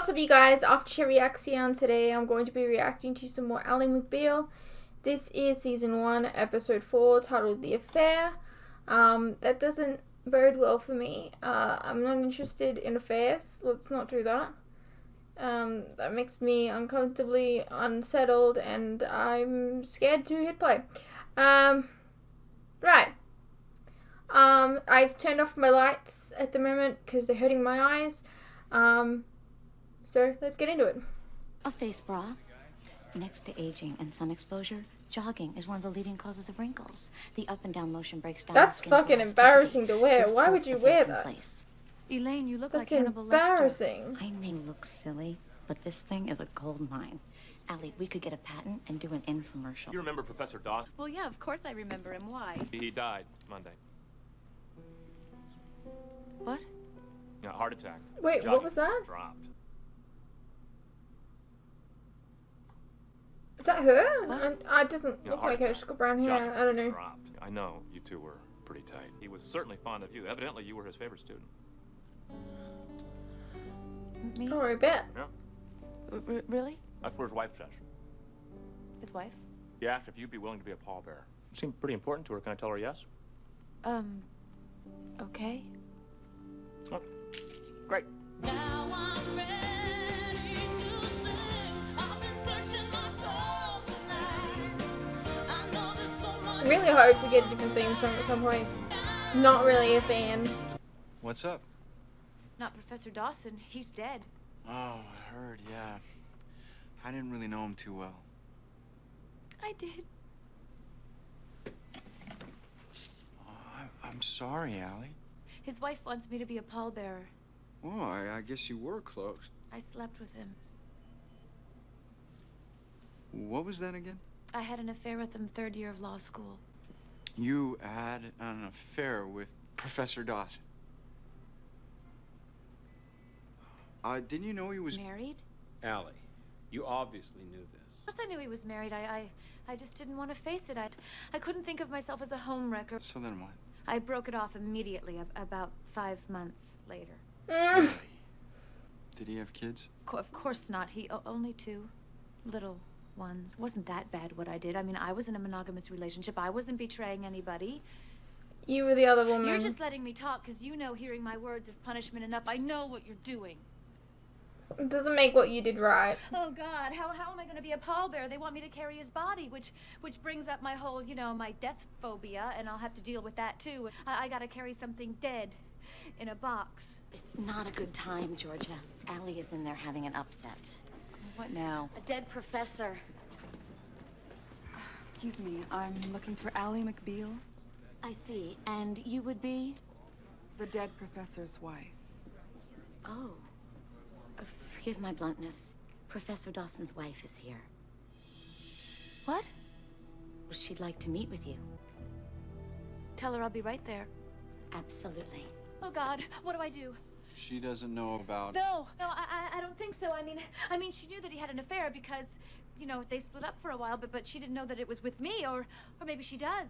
What's up, you guys? After reaction today, I'm going to be reacting to some more Ally McBeal. This is season 1, episode 4, titled The Affair. That doesn't bode well for me. I'm not interested in affairs. Let's not do that. That makes me uncomfortably unsettled, and I'm scared to hit play. Right. I've turned off my lights at the moment because they're hurting my eyes. So let's get into it. A face bra. Next to aging and sun exposure, jogging is one of the leading causes of wrinkles. The up and down motion breaks down. That's fucking embarrassing to wear. Why would you wear that? Elaine, you look That's like Hannibal Lecter. embarrassing. I may look silly, but this thing is a gold mine. Ally, we could get a patent and do an infomercial. You remember Professor Dawson? Well, yeah, of course I remember him. Why? He died Monday. What? Yeah, heart attack. Wait, what was that? Dropped. Is that her? What? It doesn't look like her. She's got brown hair. I don't know. Dropped. I know, you two were pretty tight. He was certainly fond of you. Evidently, you were his favorite student. Me? Oh, I bet. Yeah. Really? That's where his wife says. His wife? He asked if you'd be willing to be a pallbearer. Seemed pretty important to her. Can I tell her yes? Okay. Oh, great. Now I'm ready to sing. I've been searching my soul tonight. I know there's so much. I really hope we get a different theme song at some point. Not really a fan. What's up? Not Professor Dawson. He's dead. Oh, I heard, yeah. I didn't really know him too well. I did. Oh, I'm sorry, Ally. His wife wants me to be a pallbearer. Oh, I guess you were close. I slept with him. What was that again? I had an affair with him third year of law school. You had an affair with Professor Dawson. Didn't you know he was Married? Ally, you obviously knew this. Of course I knew he was married. I just didn't want to face it. I couldn't think of myself as a homewrecker. So then what? I broke it off immediately, about 5 months later. Really? Did he have kids? Of course not. He only 2 little ones. Wasn't that bad what I did. I mean, I was in a monogamous relationship. I wasn't betraying anybody. You were the other woman. You're just letting me talk because you know hearing my words is punishment enough. I know what you're doing. It doesn't make what you did right. Oh God, how am I going to be a pallbearer? They want me to carry his body, which brings up my whole, my death phobia, and I'll have to deal with that too. I got to carry something dead in a box. It's not a good time, Georgia. Ally is in there having an upset. What now? A dead professor. Excuse me, I'm looking for Ally McBeal, I see. And you would be? the dead professor's wife. Oh. Forgive my bluntness. Professor Dawson's wife is here. What? She'd like to meet with you. Tell her I'll be right there. Absolutely. Oh God, what do I do? She doesn't know about... No, I don't think so. I mean, she knew that he had an affair because, they split up for a while, but she didn't know that it was with me, or maybe she does.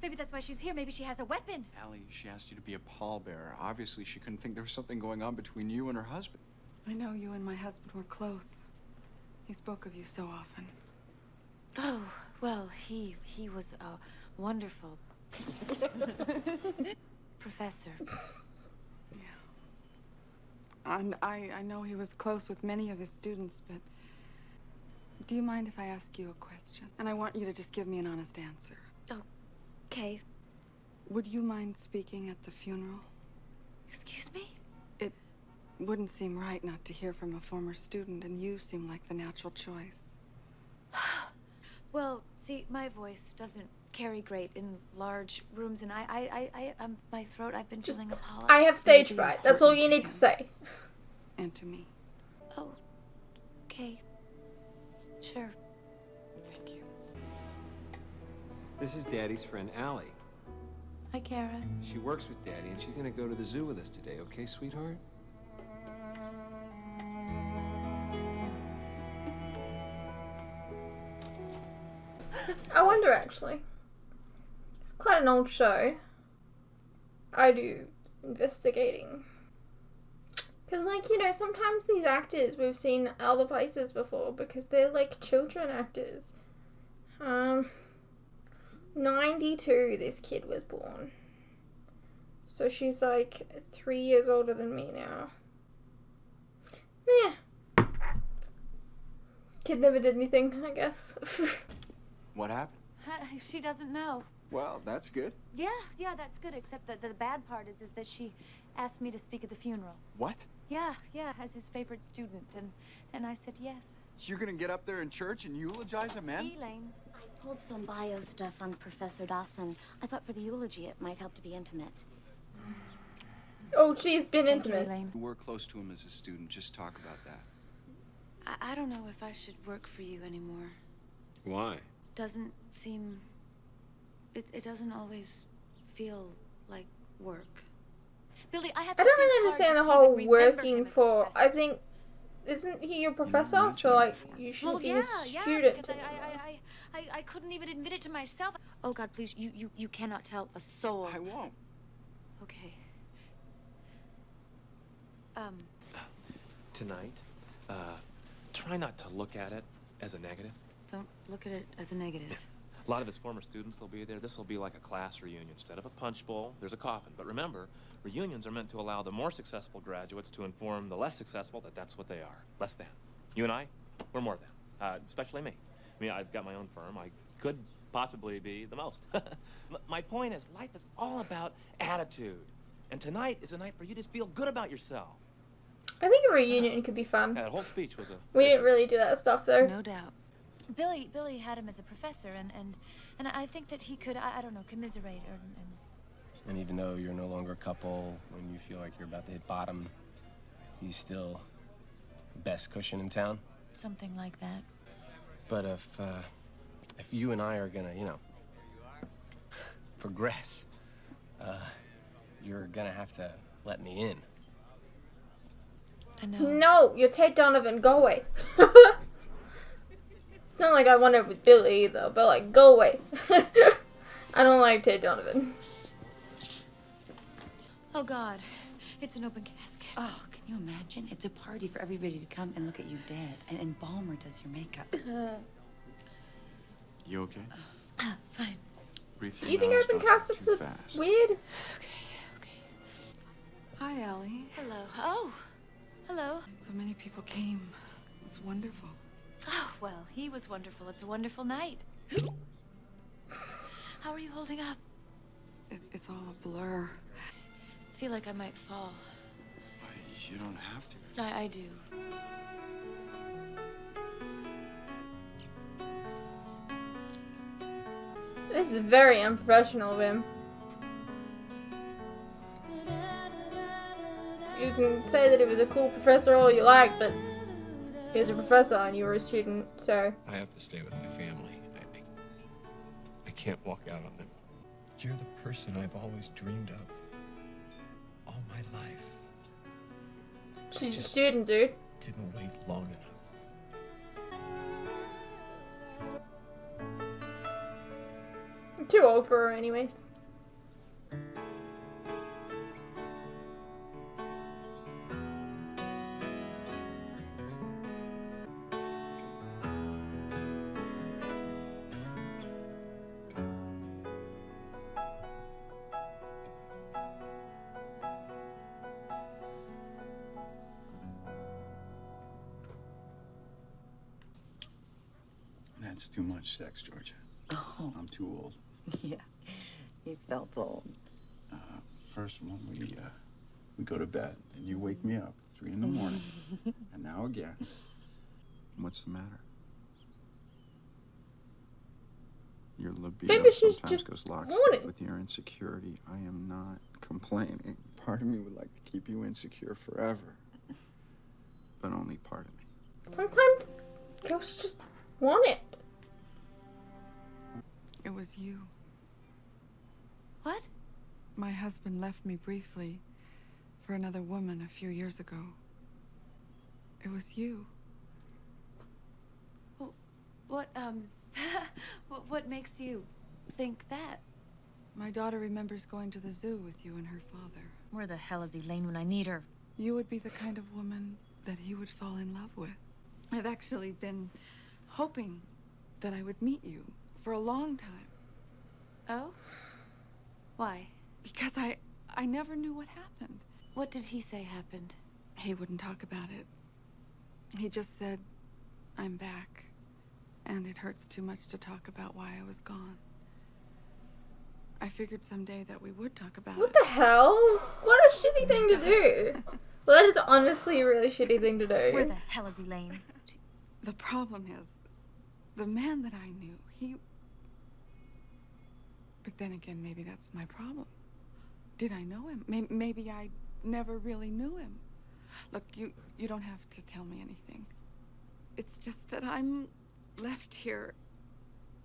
Maybe that's why she's here. Maybe she has a weapon. Ally, she asked you to be a pallbearer. Obviously, she couldn't think there was something going on between you and her husband. I know you and my husband were close. He spoke of you so often. Oh, well, he was a wonderful professor. Yeah. I know he was close with many of his students, but do you mind if I ask you a question? And I want you to just give me an honest answer. Okay. Would you mind speaking at the funeral? Excuse me? It wouldn't seem right not to hear from a former student, and you seem like the natural choice. Well, see, my voice doesn't carry great in large rooms, and my throat, I've been feeling a pollen. I have stage fright. That's all you need to say. And to me. Oh, okay. Sure. Thank you. This is Daddy's friend, Ally. Hi, Kara. She works with Daddy, and she's gonna go to the zoo with us today, okay, sweetheart? I wonder, actually. It's quite an old show. I do investigating. Because, like, you know, sometimes these actors we've seen other places before because they're, like, children actors. 92 this kid was born. So she's, like, 3 years older than me now. Yeah. Kid never did anything, I guess. What happened? She doesn't know. Well, that's good. Yeah, that's good, except that the bad part is that she asked me to speak at the funeral. What? Yeah, as his favorite student, and I said yes. You're gonna get up there in church and eulogize a man? Elaine. I pulled some bio stuff on Professor Dawson. I thought for the eulogy it might help to be intimate. Oh, she's been Thank you, intimate. Elaine. You were close to him as a student. Just talk about that. I don't know if I should work for you anymore. Why? Doesn't seem... It doesn't always feel like work. Billy, I have to I don't think really hard understand to the whole even remember him working as a for. professor. I think, isn't he your professor? mentioned So, it like, before. you should Well, be yeah, a student. because I couldn't even admit it to myself. Oh, God, please, you cannot tell a soul. I won't. Okay. Tonight, try not to look at it as a negative. Don't look at it as a negative. A lot of his former students will be there. This will be like a class reunion. Instead of a punch bowl, there's a coffin. But remember, reunions are meant to allow the more successful graduates to inform the less successful that that's what they are. Less than. You and I, we're more than. Especially me. I mean, I've got my own firm. I could possibly be the most. My point is, life is all about attitude. And tonight is a night for you to feel good about yourself. I think a reunion could be fun. Yeah, that whole speech was a... We didn't really do that stuff, though. No doubt. Billy had him as a professor, and I think that he could, I don't know, commiserate or... And even though you're no longer a couple, when you feel like you're about to hit bottom, he's still the best cushion in town. Something like that. But if you and I are gonna, you know, progress, you're gonna have to let me in. I know. No, you're Ted Donovan. Go away. It's not like I want it with Billy either, but like, go away. I don't like Ted Donovan. Oh, God. It's an open casket. Oh, can you imagine? It's a party for everybody to come and look at you dead. And Balmer does your makeup. You okay? Fine. Breathe through You your think nose, open don't talk caskets too are fast. weird? Okay. Hi, Allie. Hello. Oh, hello. So many people came. It's wonderful. Oh, well, he was wonderful. It's a wonderful night. How are you holding up? It's all a blur. I feel like I might fall. You don't have to. I do. This is very unprofessional of him. You can say that he was a cool professor all you like, but he was a professor and you were a student, so... I have to stay with my family. I can't walk out on them. You're the person I've always dreamed of. All my life. She's a student, dude. Didn't wait long enough. I'm too old for her anyways. That's too much sex, Georgia. Oh, I'm too old. yeah. He felt old. First one, we go to bed, and you wake me up at 3 in the morning, and now again. What's the matter? Your libido Maybe she's sometimes just goes lockstep horny. with your insecurity. I am not complaining. Part of me would like to keep you insecure forever, but only part of me. Sometimes girls just want it. It was you. What? My husband left me briefly for another woman a few years ago. It was you. What, what makes you think that? My daughter remembers going to the zoo with you and her father. Where the hell is Elaine when I need her? You would be the kind of woman that he would fall in love with. I've actually been hoping that I would meet you for a long time. Oh? Why? Because I never knew what happened. What did he say happened? He wouldn't talk about it. He just said, I'm back. And it hurts too much to talk about why I was gone. I figured someday that we would talk about What it. the hell? What a shitty thing to do. Well, that is honestly a really shitty thing to do. Where the hell is Elaine? The problem is, the man that I knew, he... But then again, maybe that's my problem. Did I know him? Maybe I never really knew him. Look, you don't have to tell me anything. It's just that I'm left here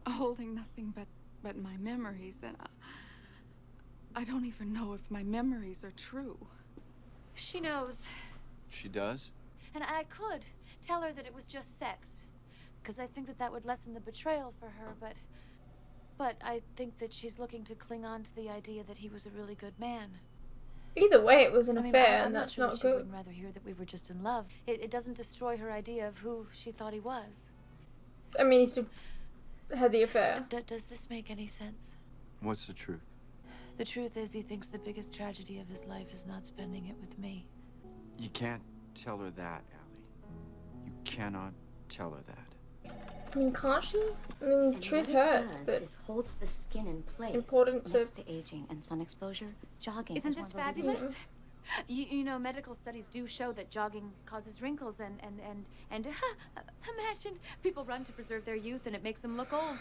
holding nothing but my memories, and I don't even know if my memories are true. She knows. She does? And I could tell her that it was just sex. Because I think that that would lessen the betrayal for her, but I think that she's looking to cling on to the idea that he was a really good man. Either way, it was an I mean, affair, I'm and not that's sure that not she good. wouldn't rather hear that we were just in love. It doesn't destroy her idea of who she thought he was. I mean, he still had the affair. Does this make any sense? What's the truth? The truth is, he thinks the biggest tragedy of his life is not spending it with me. You can't tell her that, Ally. You cannot tell her that. I mean, can't she? I mean, And truth what it hurts, does but is holds the skin in place. important to... Next to aging and sun exposure, jogging Isn't is this one of the leading- fabulous? You know, medical studies do show that jogging causes wrinkles and imagine people run to preserve their youth and it makes them look old.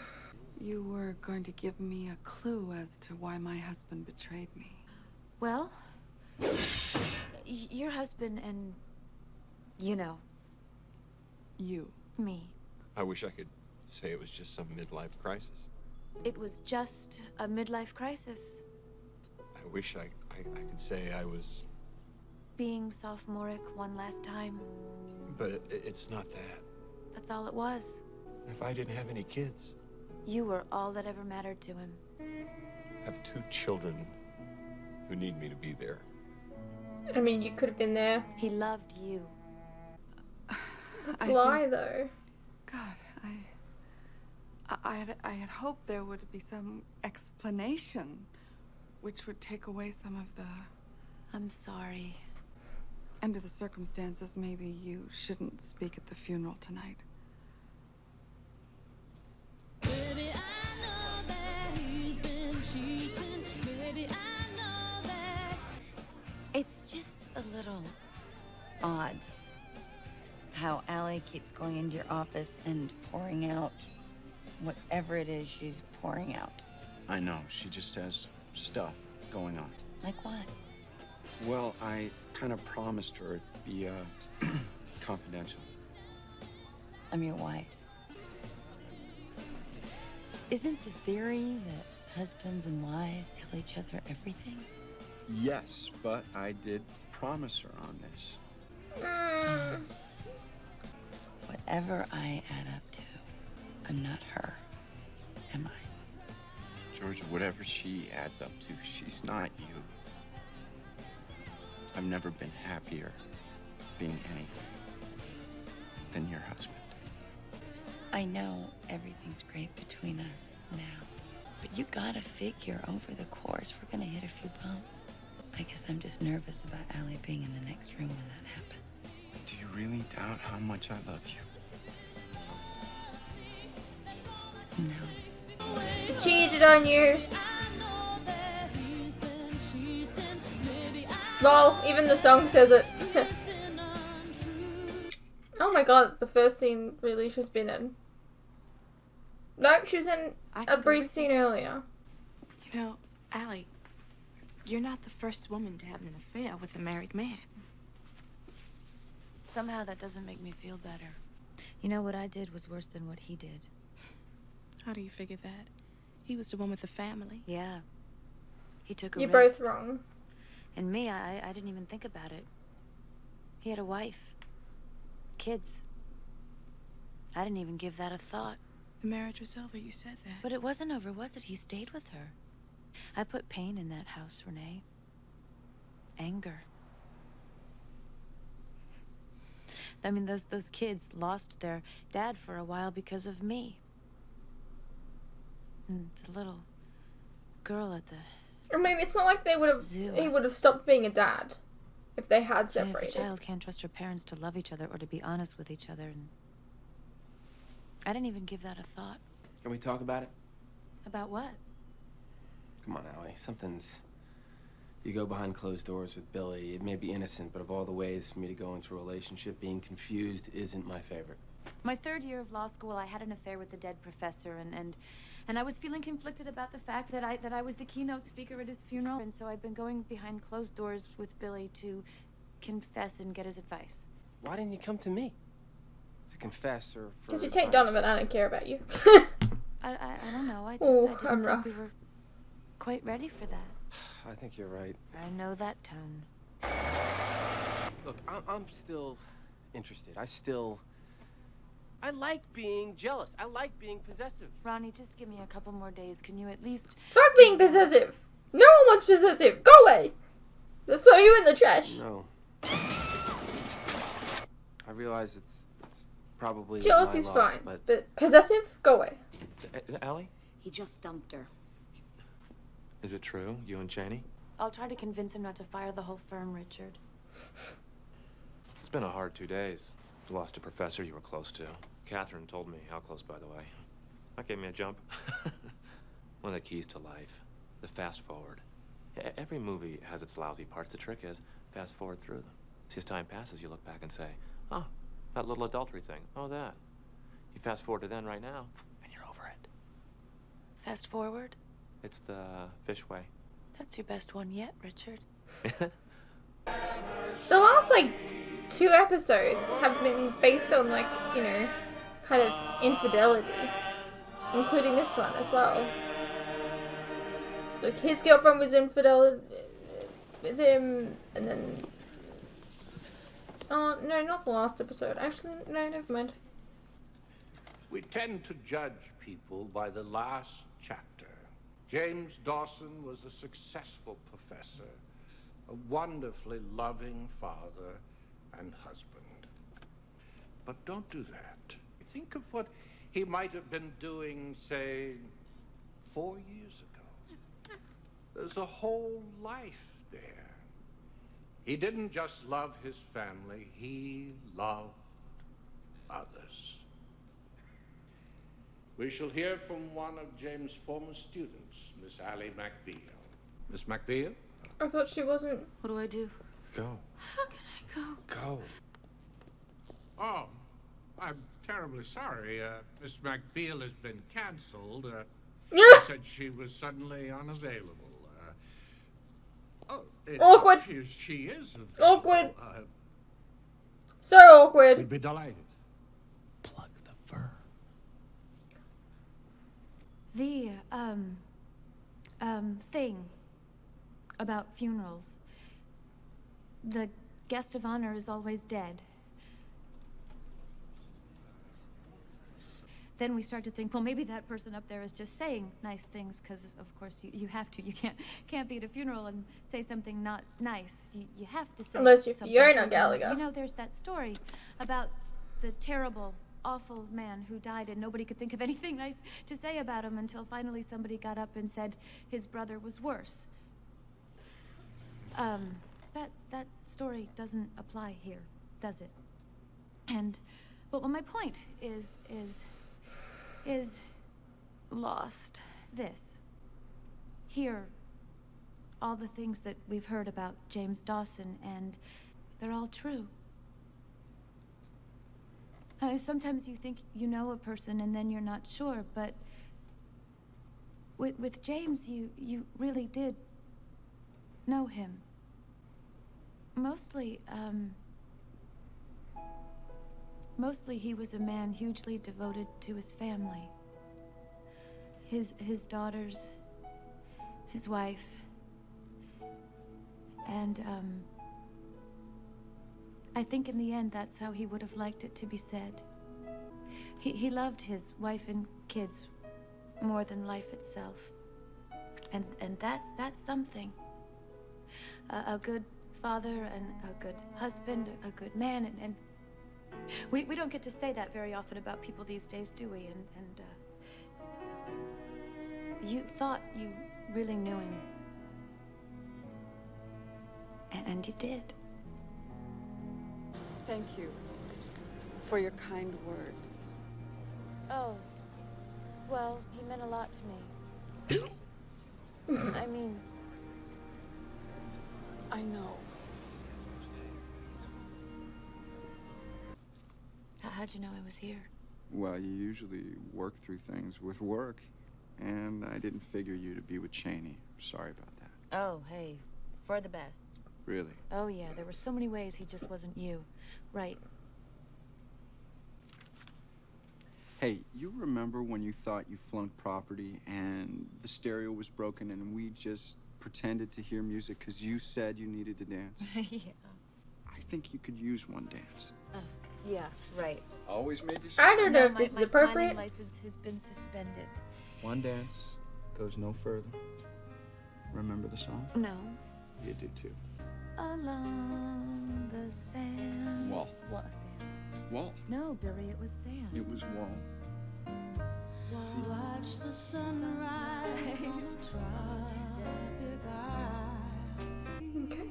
You were going to give me a clue as to why my husband betrayed me. Well, your husband and, you know, You. me. I wish I could say it was just some midlife crisis. It was just a midlife crisis. I wish I could say I was, Being sophomoric one last time. but it's not that. That's all it was. If I didn't have any kids, You were all that ever mattered to him. I have 2 children who need me to be there. I mean, you could have been there. He loved you. That's I a lie, think- though. God, I had hoped there would be some explanation which would take away some of the... I'm sorry. Under the circumstances, maybe you shouldn't speak at the funeral tonight. Baby, I know that he's been cheating. Baby, I know that. It's just a little odd how Ally keeps going into your office and pouring out whatever it is she's pouring out. I know, she just has stuff going on. Like what? Well, I kind of promised her it'd be, confidential. I'm your wife. Isn't the theory that husbands and wives tell each other everything? Yes, but I did promise her on this. Whatever I add up to, I'm not her, am I? Georgia, whatever she adds up to, she's not you. I've never been happier being anything than your husband. I know everything's great between us now, but you gotta figure over the course we're gonna hit a few bumps. I guess I'm just nervous about Ally being in the next room when that happens. Do you really doubt how much I love you? No. He cheated on you. Lol, even the song says it. Oh my god, it's the first scene really she's been in. Nope, she was in a brief scene earlier. You know, Ally, you're not the first woman to have an affair with a married man. Somehow that doesn't make me feel better. You know, what I did was worse than what he did. How do you figure that? He was the one with the family. Yeah. He took a You're risk. both wrong. And me, I didn't even think about it. He had a wife. Kids. I didn't even give that a thought. The marriage was over, you said that. But it wasn't over, was it? He stayed with her. I put pain in that house, Renee. Anger. I mean, those kids lost their dad for a while because of me. And the little girl at the I mean, it's not like they would have. zoo. He would have stopped being a dad if they had And if a separated. child can't trust her parents to love each other or to be honest with each other, and I didn't even give that a thought. Can we talk about it? About what? Come on, Ally. You go behind closed doors with Billy. It may be innocent, but of all the ways for me to go into a relationship, being confused isn't my favorite. My third year of law school, I had an affair with the dead professor, and I was feeling conflicted about the fact that I was the keynote speaker at his funeral, and so I've been going behind closed doors with Billy to confess and get his advice. Why didn't you come to me? To confess or for Because you take advice? Donovan, I don't care about you. I don't know. I Oh, didn't I'm think rough. we were quite ready for that. I think you're right. I know that tone. Look, I'm still interested. I like being jealous. I like being possessive. Ronnie, just give me a couple more days. Can you at least... Fuck being possessive. No one wants possessive. Go away. Let's throw you in the trash. No. I realize it's probably Jealousy's my loss, fine, but possessive? Go away. Is it Ally? He just dumped her. Is it true? You and Cheney? I'll try to convince him not to fire the whole firm, Richard. It's been a hard 2 days. You lost a professor you were close to. Catherine told me how close, by the way. That gave me a jump. One of the keys to life. The fast forward. Every movie has its lousy parts. The trick is fast forward through them. See, as time passes, you look back and say, oh, that little adultery thing. Oh, that. You fast forward to then right now, and you're over it. Fast forward? It's the fish way. That's your best one yet, Richard. The last, 2 episodes have been based on, kind of infidelity. Including this one as well. Like, his girlfriend was infidel with him, and then... Oh, no, not the last episode. Actually, no, never mind. We tend to judge people by the last chapter. James Dawson was a successful professor, a wonderfully loving father and husband. But don't do that. Think of what he might have been doing, say, 4 years ago. There's a whole life there. He didn't just love his family, he loved others. We shall hear from one of James' former students, Miss Ally McBeal. Miss McBeal? I thought she wasn't... What do I do? Go. How can I go? Go. Oh, I'm terribly sorry. Miss McBeal has been cancelled. She said she was suddenly unavailable. Awkward. She is available. Awkward. So awkward. We'd be delighted. Plug the fur. The, thing about funerals. The guest of honor is always dead. Then we start to think, well, maybe that person up there is just saying nice things, because of course you have to. You can't be at a funeral and say something not nice. You have to say Unless you're something. Fiona Gallagher. You know, there's that story about the terrible, awful man who died, and nobody could think of anything nice to say about him until finally somebody got up and said his brother was worse. That story doesn't apply here, does it? But my point is lost this. Here, all the things that we've heard about James Dawson, and they're all true. Sometimes you think you know a person and then you're not sure, but with James, you really did know him. Mostly he was a man hugely devoted to his family. His daughters, his wife, and I think in the end that's how he would have liked it to be said. He loved his wife and kids more than life itself. And that's something. A good father and a good husband, a good man, We don't get to say that very often about people these days, do we? And you thought you really knew him. And you did. Thank you for your kind words. Oh, well, he meant a lot to me. I mean, I know. how'd you know I was here? Well, you usually work through things with work, and I didn't figure you to be with Cheney. Sorry about that. Oh, hey, for the best. Really? Oh, yeah, there were so many ways he just wasn't you. Right. Hey, you remember when you thought you flunked property and the stereo was broken and we just pretended to hear music because you said you needed to dance? Yeah. I think you could use one dance. Yeah, right. Always made you I don't know if my, this is my appropriate. smiling license has been suspended. One dance goes no further. Remember the song? No. You did too. Along the sand. Wall. What, sand? Wall. No, Billy, it was sand. It was Wall. Watch the sunrise. Tropic eye. Okay.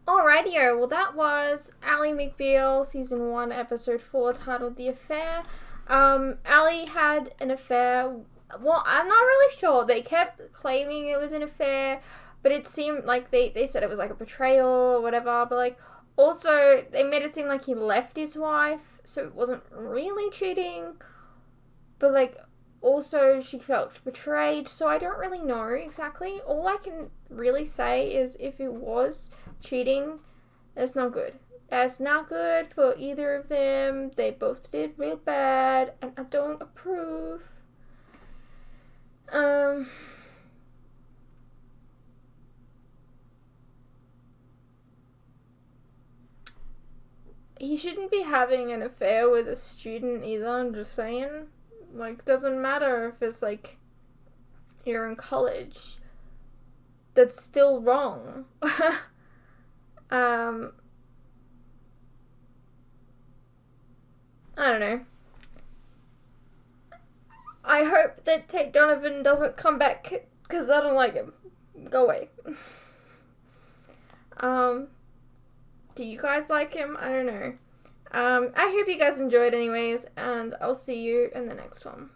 Alrighty, well that was Ally McBeal, Season 1, Episode 4, titled The Affair. Ally had an affair. Well, I'm not really sure. They kept claiming it was an affair, but it seemed like they said it was like a betrayal or whatever, but like, also, they made it seem like he left his wife, so it wasn't really cheating, but like, also she felt betrayed, so I don't really know exactly. All I can really say is if it was cheating, that's not good. That's not good for either of them. They both did real bad, and I don't approve. He shouldn't be having an affair with a student either, I'm just saying. Like, doesn't matter if it's like you're in college. That's still wrong. I don't know. I hope that Tate Donovan doesn't come back, because I don't like him. Go away. Do you guys like him? I don't know. I hope you guys enjoyed anyways, and I'll see you in the next one.